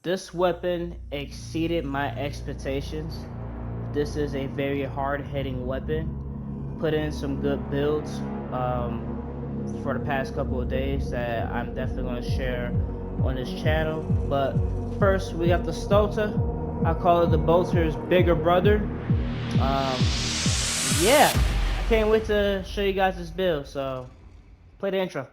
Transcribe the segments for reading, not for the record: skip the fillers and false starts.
This weapon exceeded my expectations. This is a very hard-hitting weapon. Put in some good builds for the past couple of days that I'm definitely going to share on this channel. But first, we got the Stahlta. I call it the Bolter's bigger brother. Yeah, I can't wait to show you guys this build. So, play the intro.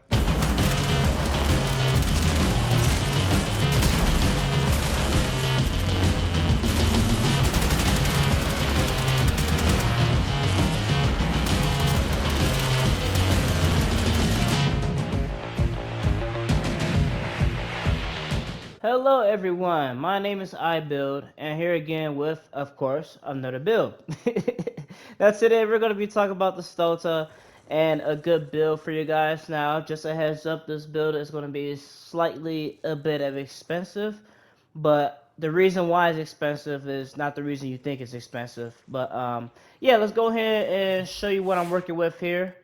Hello everyone, my name is iBuild, and here again with, of course, another build. Now today we're going to be talking about the Stahlta and a good build for you guys. Now, just a heads up, this build is going to be slightly a bit of expensive, but the reason why it's expensive is not the reason you think it's expensive. But yeah, let's go ahead and show you what I'm working with here.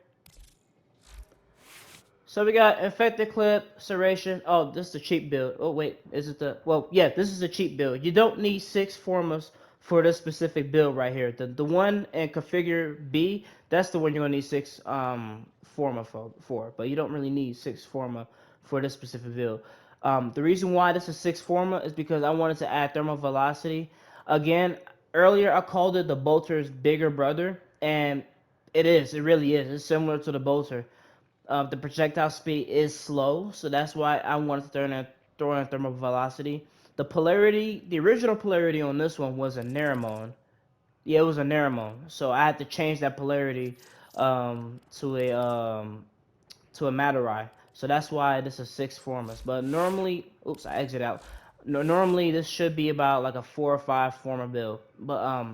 So we got infected clip, serration. Oh, this is the cheap build. Oh wait, is it the? Well, yeah, this is a cheap build. You don't need 6 formas for this specific build right here. The one in configure B, that's the one you're gonna need 6 forma for. But you don't really need 6 forma for this specific build. The reason why this is 6 forma is because I wanted to add thermal velocity. Again, earlier I called it the bolter's bigger brother, and it is. It really is. It's similar to the bolter. The projectile speed is slow, so that's why I wanted to throw in thermal velocity. The polarity, the original polarity on this one was a Neramon. Yeah, it was a Neramon, so I had to change that polarity to a Madurai. So that's why this is 6 formas. But normally, oops, I exit out. No, normally this should be about like a 4 or 5 forma build. But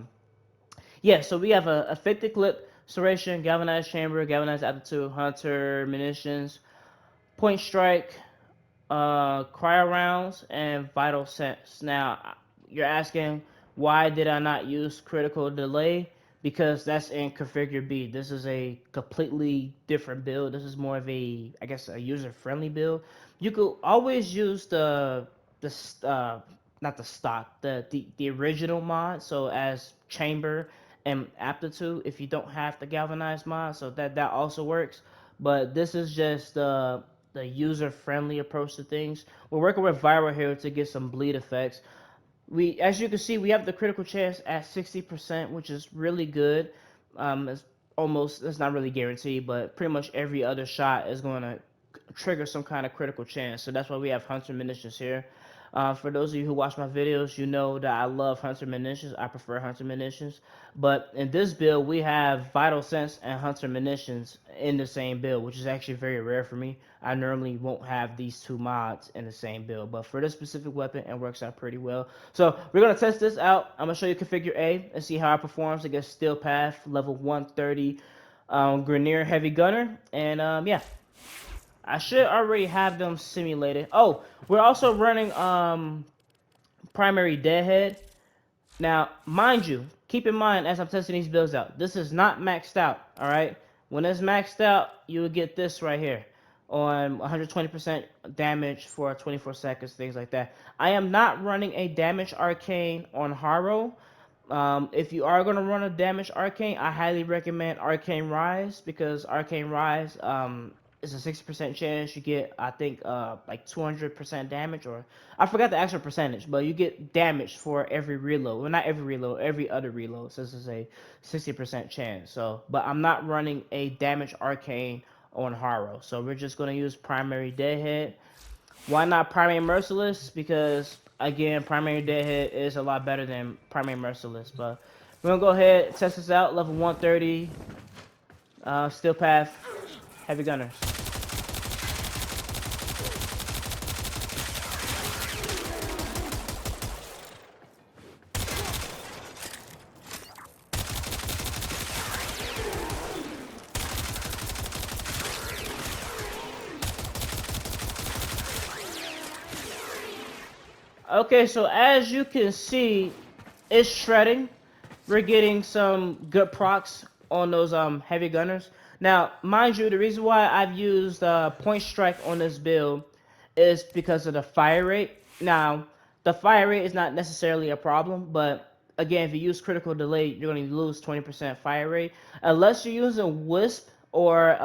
yeah, so we have a 50 clip, serration, galvanized chamber, galvanized altitude, hunter, munitions, point strike, cryo rounds, and vital sense. Now, you're asking, why did I not use critical delay? Because that's in configure B. This is a completely different build. This is more of a, I guess, a user-friendly build. You could always use the not the stock, the original mod. So as chamber and aptitude, if you don't have the galvanized mod, so that also works. But this is just the user-friendly approach to things. We're working with viral here to get some bleed effects. As you can see, we have the critical chance at 60%, which is really good. It's not really guaranteed, but pretty much every other shot is going to trigger some kind of critical chance. So that's why we have hunter munitions here. For those of you who watch my videos, you know that I love hunter munitions. I prefer hunter munitions. But in this build, we have vital sense and hunter munitions in the same build, which is actually very rare for me. I normally won't have these 2 mods in the same build, but for this specific weapon, it works out pretty well. So we're gonna test this out. I'm gonna show you configure A and see how it performs against Steel Path level 130 Grenier Heavy Gunner, and yeah. I should already have them simulated. Oh, we're also running primary deadhead. Now, mind you, keep in mind as I'm testing these builds out, this is not maxed out, all right? When it's maxed out, you will get this right here on 120% damage for 24 seconds, things like that. I am not running a damage arcane on Haro. If you are going to run a damage arcane, I highly recommend Arcane Rise, because Arcane Rise is a 60% chance you get, I think, like 200% damage, or I forgot the actual percentage, but you get damage for every reload. Well, not every reload, every other reload. So this is a 60% chance. So, but I'm not running a damage arcane on Haro, so we're just going to use primary deadhead. Why not primary merciless? Because again, primary deadhead is a lot better than primary merciless. But we're gonna go ahead and test this out. Level 130, steel path, heavy gunners. Okay, so as you can see, it's shredding. We're getting some good procs on those heavy gunners. Now, mind you, the reason why I've used point strike on this build is because of the fire rate. Now, the fire rate is not necessarily a problem, but again, if you use critical delay, you're going to lose 20% fire rate. Unless you're using Wisp or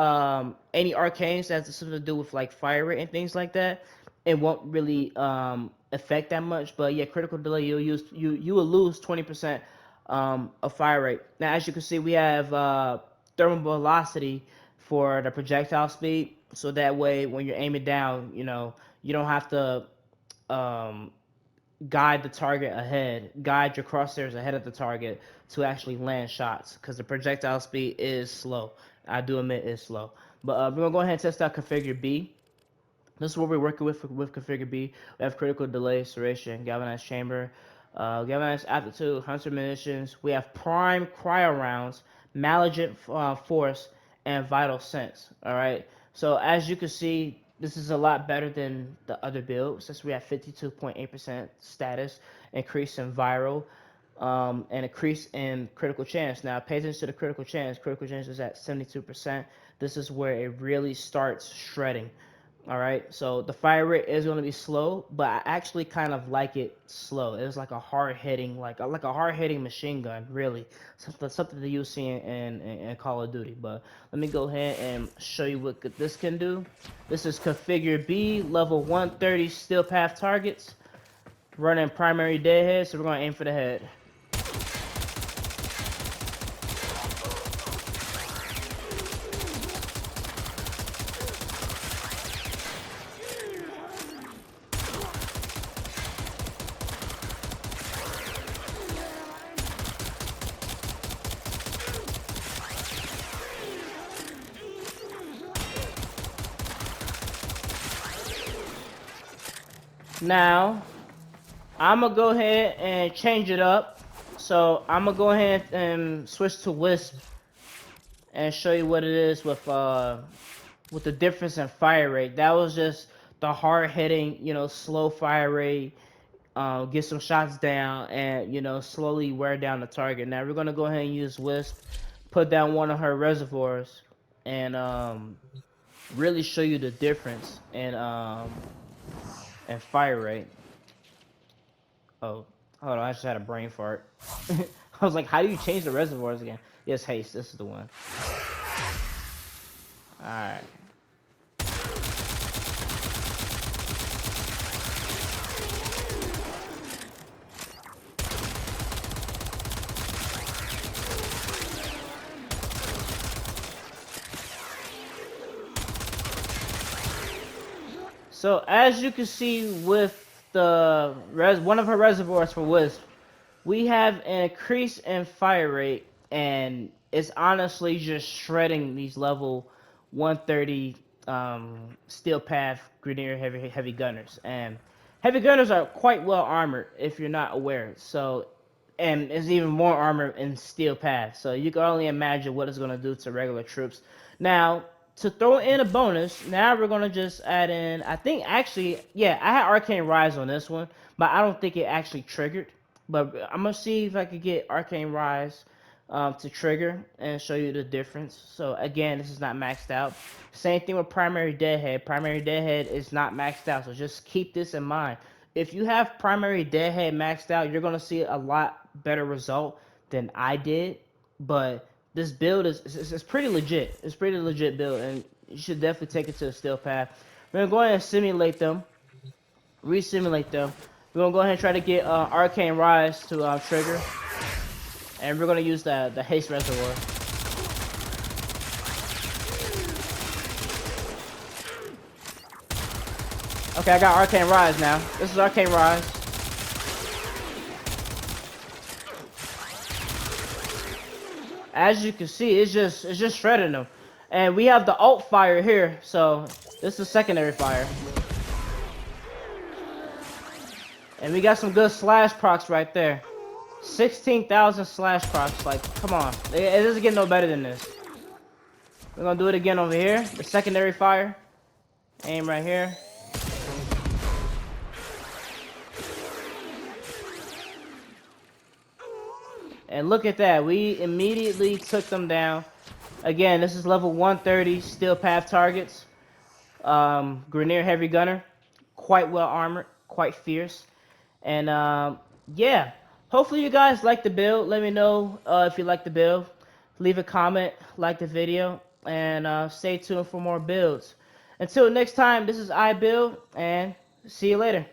any arcanes that has something to do with like fire rate and things like that, it won't really affect that much. But yeah, critical delay, you will lose 20% of fire rate. Now, as you can see, we have thermal velocity for the projectile speed, so that way when you're aiming down, you don't have to um, guide the target ahead, guide your crosshairs ahead of the target to actually land shots, because the projectile speed is slow. I do admit it's slow. But we're gonna go ahead and test out configure B. This is what we're working with configure B. We have critical delay, serration, galvanized chamber, galvanized aptitude, 100 munitions. We have prime cryo rounds, malignant force, and vital sense. All right. So as you can see, this is a lot better than the other build, since we have 52.8% status, increase in viral, and increase in critical chance. Now pay attention to the critical chance. Critical chance is at 72%. This is where it really starts shredding. All right, so the fire rate is going to be slow, but I actually kind of like it slow. It's like a hard hitting, like a hard hitting machine gun, really. Something that you see in Call of Duty. But let me go ahead and show you what this can do. This is configure B, level 130 steel path targets, running primary deadhead. So we're going to aim for the head. Now, I'm going to go ahead and change it up. So, I'm going to go ahead and switch to Wisp and show you what it is with the difference in fire rate. That was just the hard hitting, slow fire rate, get some shots down, and, slowly wear down the target. Now, we're going to go ahead and use Wisp, put down one of her reservoirs, and really show you the difference in fire rate. Oh, hold on, I just had a brain fart. I was like, how do you change the reservoirs again? Yes, haste, this is the one. Alright. So as you can see with the one of her reservoirs for Wisp, we have an increase in fire rate, and it's honestly just shredding these level 130 steel path grenadier heavy gunners. And heavy gunners are quite well armored if you're not aware. So, and it's even more armored in steel path. So you can only imagine what it's going to do to regular troops. Now, to throw in a bonus, now we're going to just add in, I think actually, yeah, I had Arcane Rise on this one, but I don't think it actually triggered. But I'm going to see if I could get Arcane Rise to trigger and show you the difference. So again, this is not maxed out. Same thing with Primary Deadhead. Primary Deadhead is not maxed out, so just keep this in mind. If you have Primary Deadhead maxed out, you're going to see a lot better result than I did. But this build is pretty legit. It's pretty legit build, and you should definitely take it to the steel path. We're going to go ahead and simulate them. Re-simulate them. We're going to go ahead and try to get Arcane Rise to trigger. And we're going to use the haste reservoir. Okay, I got Arcane Rise now. This is Arcane Rise. As you can see, it's just shredding them. And we have the alt fire here, so this is secondary fire. And we got some good slash procs right there. 16,000 slash procs, like, come on. It doesn't get no better than this. We're gonna do it again over here. The secondary fire. Aim right here. And look at that. We immediately took them down. Again, this is level 130 steel path targets. Grenadier heavy gunner. Quite well armored. Quite fierce. And yeah, hopefully you guys like the build. Let me know if you like the build. Leave a comment, like the video, and stay tuned for more builds. Until next time, this is iBuild, and see you later.